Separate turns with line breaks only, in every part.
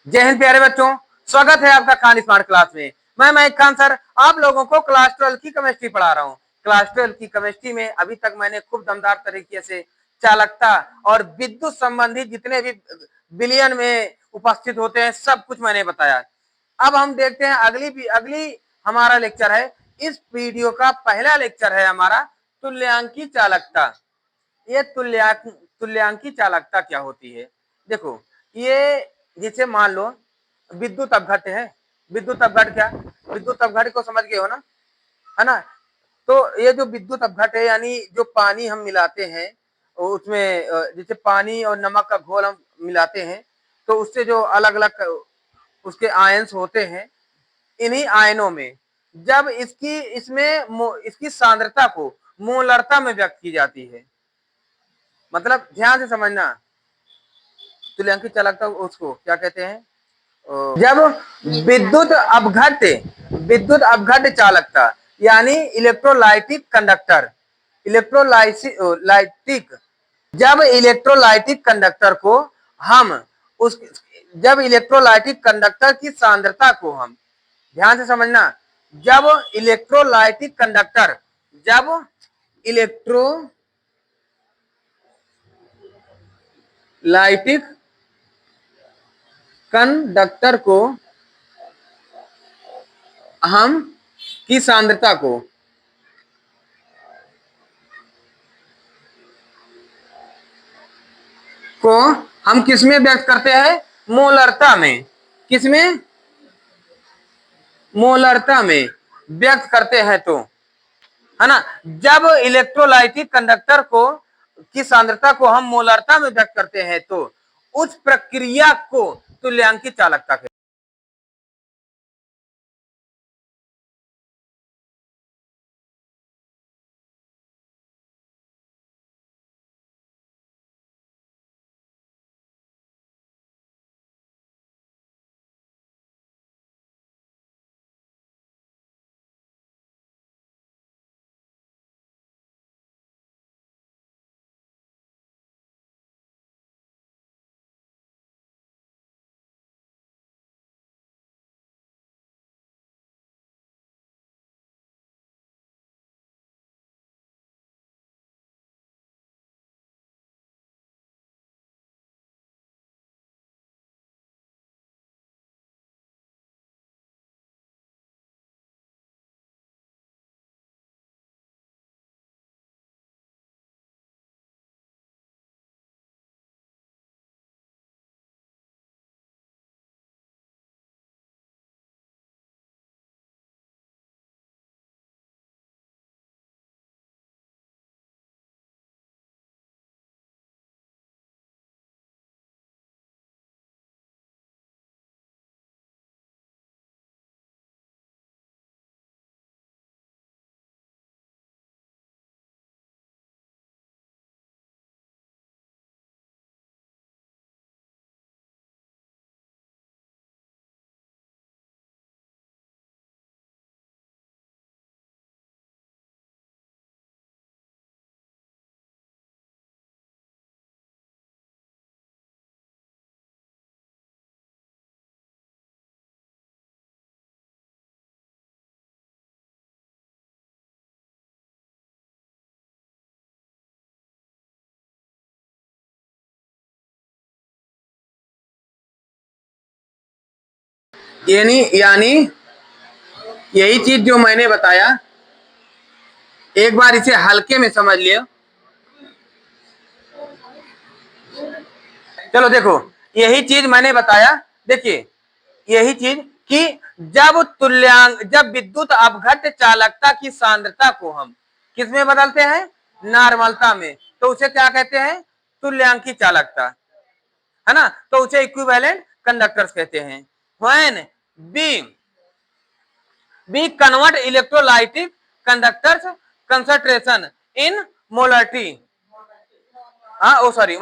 जय हिंद प्यारे बच्चों, स्वागत है आपका खान स्मार्ट क्लास में। मैं मयंक खान सर आप लोगों को क्लास 12 की केमिस्ट्री पढ़ा रहा हूँ। क्लास 12 की केमिस्ट्री में अभी तक मैंने खूब दमदार तरीके से चालकता और विद्युत संबंधी जितने भी विलयन में उपस्थित होते हैं सब कुछ मैंने बताया। अब हम देखते हैं अगली हमारा लेक्चर है। इस वीडियो का पहला लेक्चर है हमारा तुल्यांकी चालकता। ये तुल्यांकी चालकता क्या होती है? देखो, ये जिसे मान लो विद्युत अपघट्य है। विद्युत अपघट्य क्या? विद्युत अपघट्य को समझ गए हो ना, है ना? तो ये जो विद्युत अपघट्य है यानी जो पानी हम मिलाते हैं उसमें जैसे पानी और नमक का घोल हम मिलाते हैं तो उससे जो अलग अलग उसके आयंस होते हैं, इन्हीं आयनों में जब इसकी सांद्रता को मोलरता में व्यक्त की जाती है। मतलब ध्यान से समझना, तुल्यांकी चालकता उसको क्या कहते हैं? जब विद्युत अपघट्य चालकता यानी इलेक्ट्रोलाइटिक कंडक्टर, इलेक्ट्रोलाइटिक जब इलेक्ट्रोलाइटिक कंडक्टर को हम उस जब इलेक्ट्रोलाइटिक कंडक्टर की सांद्रता को हम, ध्यान से समझना, जब इलेक्ट्रोलाइटिक कंडक्टर जब इलेक्ट्रोलाइटिक कंडक्टर को हम की सांद्रता को हम किसमें व्यक्त करते हैं? मोलरता में। किसमें? मोलरता में व्यक्त करते हैं तो, है ना? जब इलेक्ट्रोलाइटिक कंडक्टर को की सांद्रता को हम मोलरता में व्यक्त करते हैं तो उस प्रक्रिया को तुल्यांकी चालकता कहते हैं। यानी यानी यही चीज जो मैंने बताया, एक बार इसे हल्के में समझ लियो। चलो देखो, यही चीज मैंने बताया। देखिए, यही चीज कि जब विद्युत अपघट्य चालकता की सांद्रता को हम किसमें बदलते हैं? नॉर्मलता में, तो उसे क्या कहते हैं? तुल्यांकी चालकता, है ना? तो उसे इक्विवेलेंट कंडक्टर्स कहते हैं। When B convert electrolytic conductors concentration in molarity,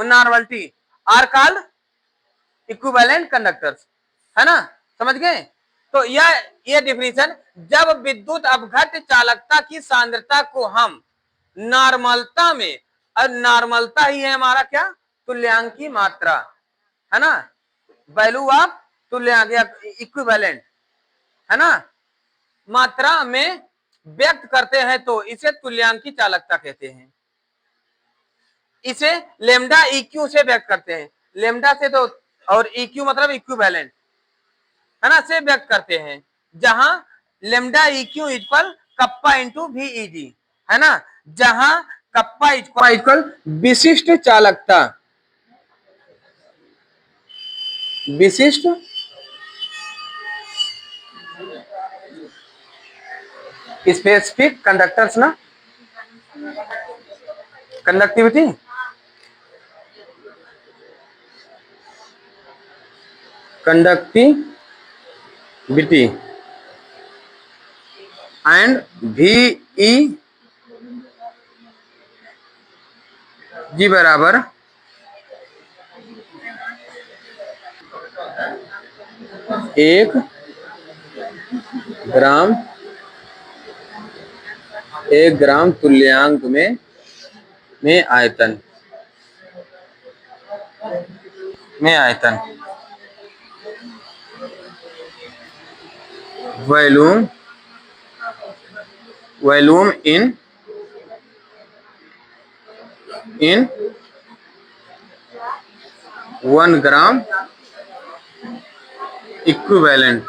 normality are called equivalent conductors, है ना? समझ गए? तो यह डिफिनीशन, जब विद्युत अपघट्य चालकता की सांद्रता को हम नॉर्मलता में, और नॉर्मलता ही है हमारा क्या? तुल्यांकी मात्रा, है ना? वैल्यू ऑफ तुल्यांक या इक्विवेलेंट, है ना, मात्रा में व्यक्त करते हैं तो इसे तुल्यांक की चालकता कहते हैं। इसे लेमडा इक्यू से व्यक्त करते हैं, लेमडा से तो, और इक्यू मतलब इक्विवेलेंट, है ना, से व्यक्त करते हैं, जहां लेमडा इक्यू इक्वल कप्पा इंटू वीईजी, है ना, जहां कप्पा इक्वल विशिष्ट चालकता, विशिष्ट स्पेसिफिक कंडक्टर्स ना, कंडक्टिविटी, कंडक्टिविटी एंड वीई जी बराबर 1 ग्राम, 1 ग्राम तुल्यांक में आयतन, वॉल्यूम इन 1 ग्राम इक्विवेलेंट,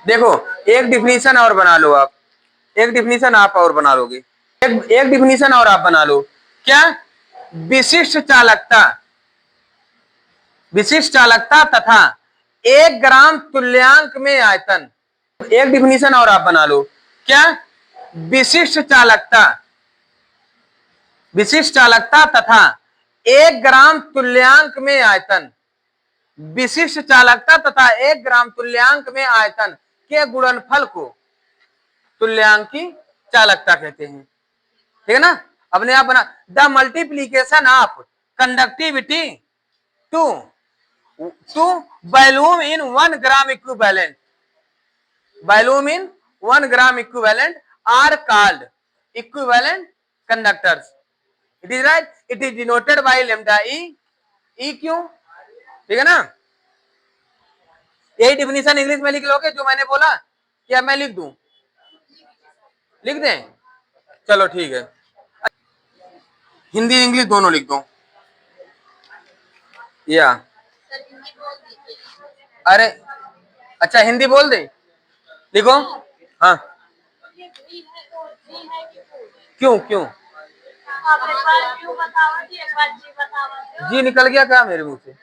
देखो एक डिफिनीशन और बना लो आप, एक डिफिनीशन आप और बना लोगे, एक डिफिनीशन और आप बना लो, क्या, विशिष्ट चालकता, विशिष्ट चालकता तथा 1 ग्राम तुल्यांक में आयतन, एक डिफिनीशन और आप बना लो, क्या, विशिष्ट चालकता, विशिष्ट चालकता तथा 1 ग्राम तुल्यांक में आयतन, विशिष्ट चालकता तथा 1 ग्राम तुल्यांक में आयतन के गुणनफल को तुल्यांकी चालकता कहते हैं, ठीक है ना। अपने आप बना, the multiplication of conductivity to volume in 1 gram equivalent, volume in 1 gram equivalent are called equivalent conductors, it is right, it is denoted by lambda E Q, ठीक है ना। यही डिफिनीशन इंग्लिश में लिख लोगे जो मैंने बोला, क्या मैं लिख दूं, लिख दें, चलो ठीक है, हिंदी इंग्लिश दोनों लिख दो, या अरे अच्छा हिंदी बोल दे, लिखो, हाँ, क्यों क्यों जी निकल गया क्या मेरे मुंह से,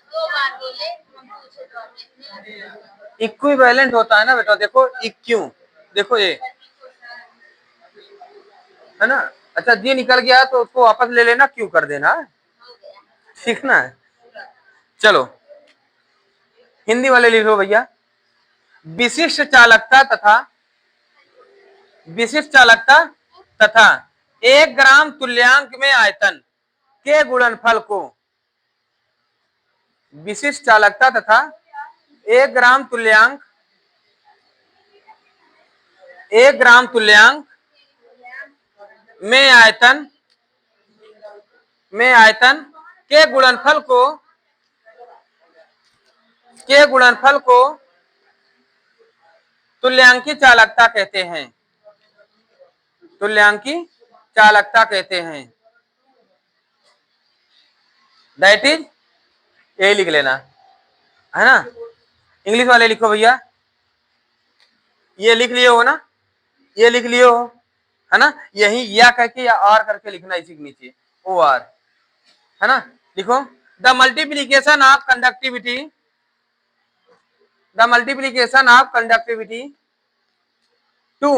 इक्विवेलेंट होता है ना बेटा, देखो इक्यू, देखो ये, है ना, अच्छा जी निकल गया तो उसको वापस ले लेना, क्यों कर देना, ठीक ना। चलो हिंदी वाले लिखो भैया, विशिष्ट चालकता तथा, विशिष्ट चालकता तथा 1 ग्राम तुल्यांक में आयतन के गुणनफल को, विशिष्ट चालकता तथा 1 ग्राम तुल्यांक, 1 ग्राम तुल्यांक में आयतन, के गुणनफल को, तुल्यांकी चालकता कहते हैं, तुल्यांकी चालकता कहते हैं, दैट इज, यही लिख लेना, है ना। इंग्लिश वाले लिखो भैया, ये लिख लिए हो ना, ये लिख लिए हो, है ना, यही या करके या आर करके लिखना इसी के नीचे, ओ आर, है ना, लिखो, the multiplication of conductivity, the multiplication of conductivity to,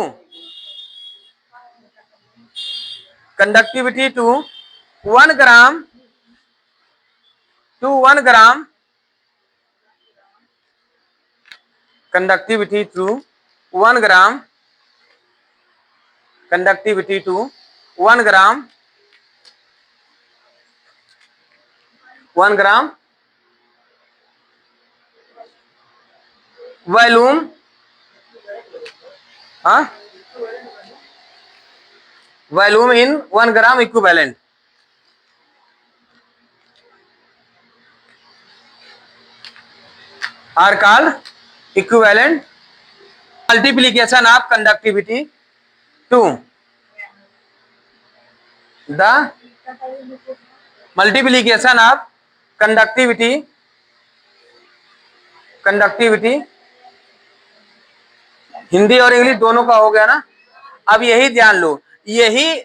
conductivity to 1 gram, conductivity to 1 gram, conductivity to 1 gram, 1 gram volume, हाँ, volume in 1 gram equivalent, are called equivalent multiplication of conductivity to the multiplication of conductivity Hindi और English दोनों का हो गया ना। अब यही ध्यान लो, यही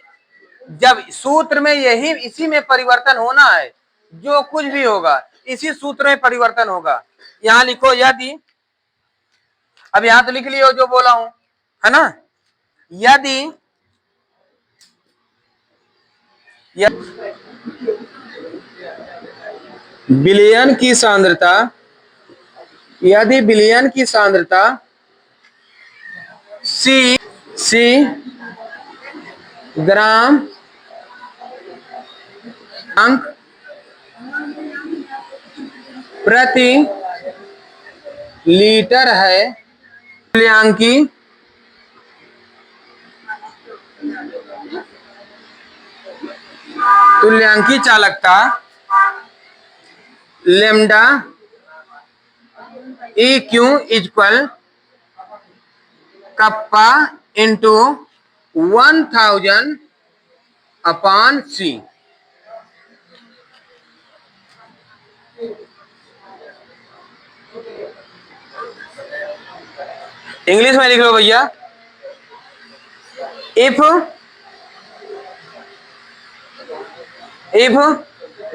जब सूत्र में यही इसी में परिवर्तन होना है, जो कुछ भी होगा इसी सूत्र में परिवर्तन होगा। यहां लिखो यदि, अब यहां तो लिख लियो जो बोला हूं, है ना। यदि विलयन की सांद्रता, यदि विलयन की सांद्रता सी ग्राम अंक प्रति लीटर है, तुल्यांकी चालकता lambda E Q equal kappa into 1000 upon C. English में लिख लो भैया, if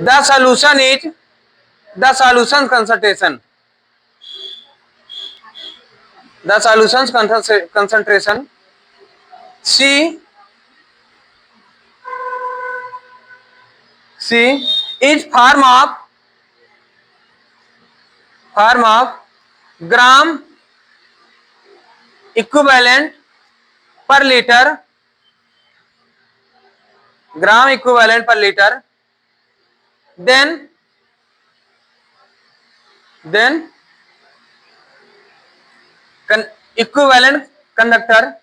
the solution is the solution concentration C is form of gram equivalent per liter, then equivalent conductor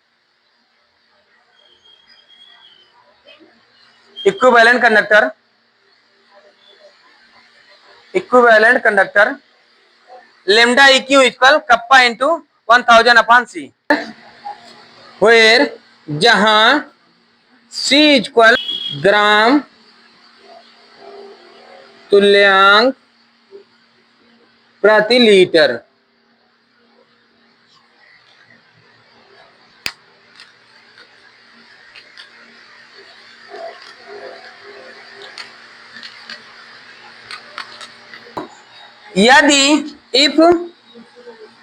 lambda eq equal kappa into 1000 upon c, where जहां c equal ग्राम तुल्यांक प्रति litre.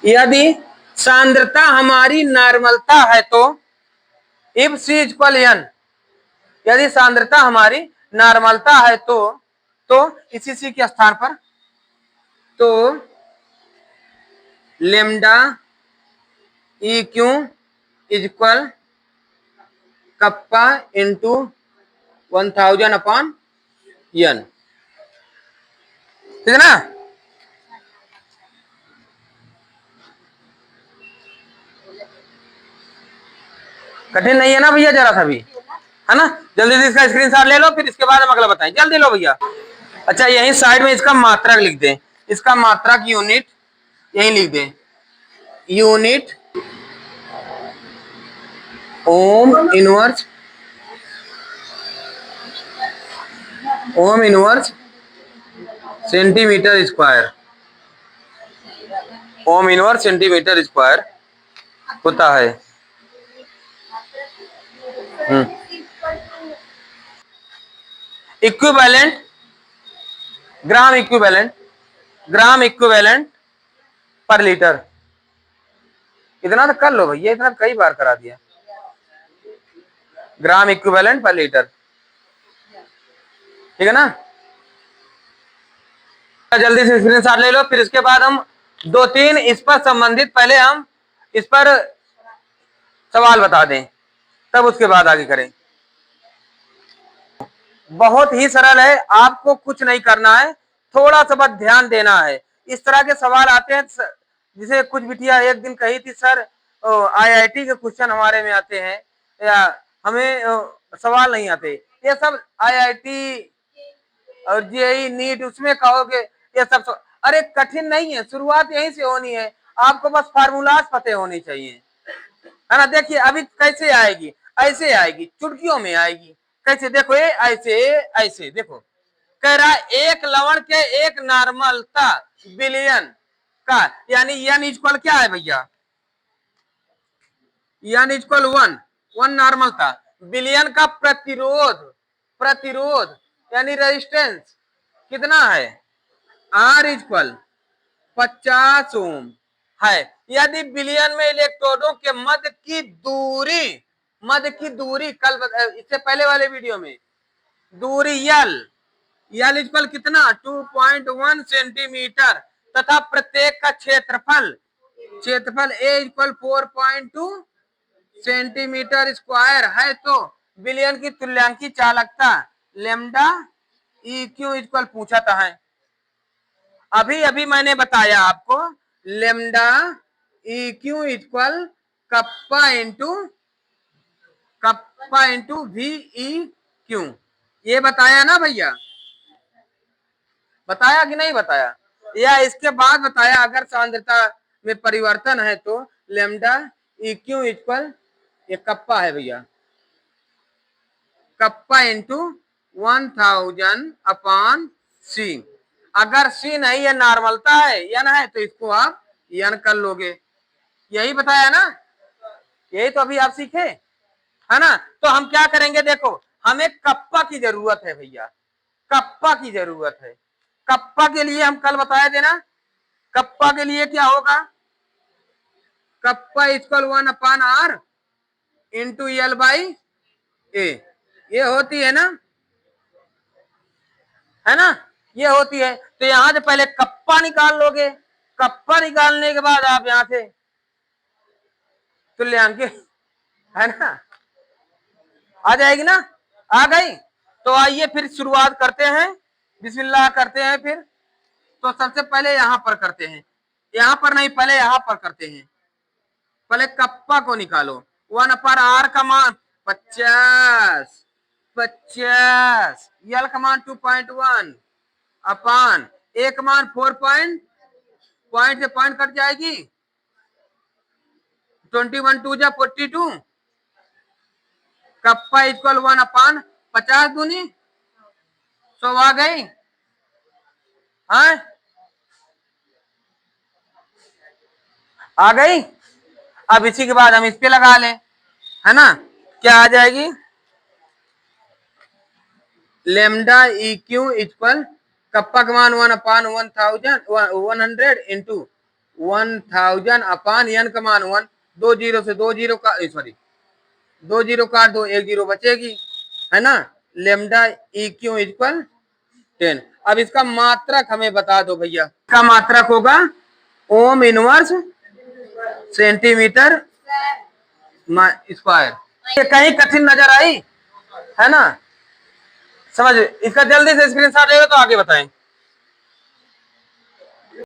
यदि सांद्रता हमारी नॉर्मलता है तो, इफ सी इक्वल एन, यदि सांद्रता हमारी नॉर्मलता है तो इसी सी के स्थान पर तो lambda E Q equal kappa into 1000 upon N, ठीक है ना। कठिन नहीं है ना भैया जरा सा भी, है ना। जल्दी से इसका स्क्रीनशॉट ले लो, फिर इसके बाद हम अगला बताएं, जल्दी लो भैया। अच्छा यही साइड में इसका मात्रक लिख दें, इसका मात्रक यूनिट यही लिख दें, unit ohm inverse centimetre square, ohm inverse centimetre square होता है। इक्विवेलेंट ग्राम इक्विवेलेंट पर लीटर। इतना तो कर लो भैया, इतना तो कई बार करा दिया। ग्राम इक्विवेलेंट पर लीटर, ठीक है ना। जल्दी से स्क्रीनशॉट ले लो, फिर इसके बाद हम 2-3 इस पर संबंधित, पहले हम इस पर सवाल बता दें, तब उसके बाद आगे करें। बहुत ही सरल है, आपको कुछ नहीं करना है, थोड़ा सा बस ध्यान देना है। इस तरह के सवाल आते हैं, जिसे कुछ बिटिया एक दिन कही थी सर आईआईटी के क्वेश्चन हमारे में आते हैं या हमें सवाल नहीं आते। ये सब आईआईटी और जेईई नीट उसमें कहोगे ये सब अरे कठिन नहीं है, शुरुआत यहीं से होनी है, आपको बस फार्मूलाज पते होने चाहिए, है ना। देखिए अभी कैसे आएगी, ऐसे आएगी, चुटकियों में आएगी। कैसे देखो, ये ऐसे ऐसे देखो, कह रहा एक लवण के एक नॉर्मलता बिलियन का, यानी एन इक्वल क्या है भैया, एन इक्वल वन नॉर्मल था, बिलियन का प्रतिरोध, प्रतिरोध यानी रेजिस्टेंस कितना है, आर इक्वल 50 ओम है। यदि बिलियन में इलेक्ट्रोडों के मध्य की दूरी, मध्य की दूरी कल इससे पहले वाले वीडियो में दूरी यल इक्वल कितना 2.1 सेंटीमीटर तथा प्रत्येक का क्षेत्रफल, क्षेत्रफल ए इक्वल 4.2 सेंटीमीटर स्क्वायर है, तो बिलियन की तुल्यांकी चालकता लेमडा ई क्यू इक्वल पूछा था है। अभी अभी मैंने बताया आपको lambda E Q equal kappa into V E Q, ये बताया ना भैया, बताया कि नहीं बताया, या इसके बाद बताया अगर सांद्रता में परिवर्तन है तो लेमडा ई क्यू इक्वल, ये कप्पा है भैया, कप्पा इंटू 1000 अपॉन सी। अगर सी नहीं है, नॉर्मलता है, एन है, तो इसको आप एन कर लोगे, यही बताया ना, यही तो अभी आप सीखे, है ना। तो हम क्या करेंगे, देखो हमें कप्पा की जरूरत है भैया, कप्पा की जरूरत है। कप्पा के लिए हम कल बताए थे ना, कप्पा के लिए क्या होगा, kappa equal 1 upon R into L by A, ये होती है ना, है ना, ये होती है। तो यहां से पहले कप्पा निकाल लोगे, कप्पा निकालने के बाद आप यहां से तुल्यांक, है ना, आ जाएगी ना, आ गई। तो आइए फिर शुरुआत करते हैं, बिस्मिल्लाह करते हैं फिर। तो सबसे पहले यहां पर करते हैं, यहां पर नहीं, पहले यहां पर करते हैं, पहले कप्पा को निकालो, 1 पर आर का मान 50, 50, यल का मान 2.1 अपान ए का मान 4 पॉइंट से पॉइंट कट जाएगी, 21 2 जा 42, कप्पा इक्वल 1 अपान 50 दूनी 100 आ गई, हाँ आ गई। अब इसी के बाद हम इस पे लगा लें, है ना, क्या आ जाएगी, lambda E Q equal kappa का मान 1 अपान 100 इंटू 1000 अपान एन का मान 1, 2 जीरो से 2 जीरो का, सॉरी 2 जीरो काट दो, 1 जीरो बचेगी, है ना, लेमडा ई क्यू इक्वल 10। अब इसका मात्रक हमें बता दो भैया, इसका मात्रक होगा ओम इनवर्स सेंटीमीटर स्क्वायर। ये कहीं कठिन नजर आई, है ना, समझ, इसका जल्दी से स्क्रीनशॉट लेगा तो आगे बताएं।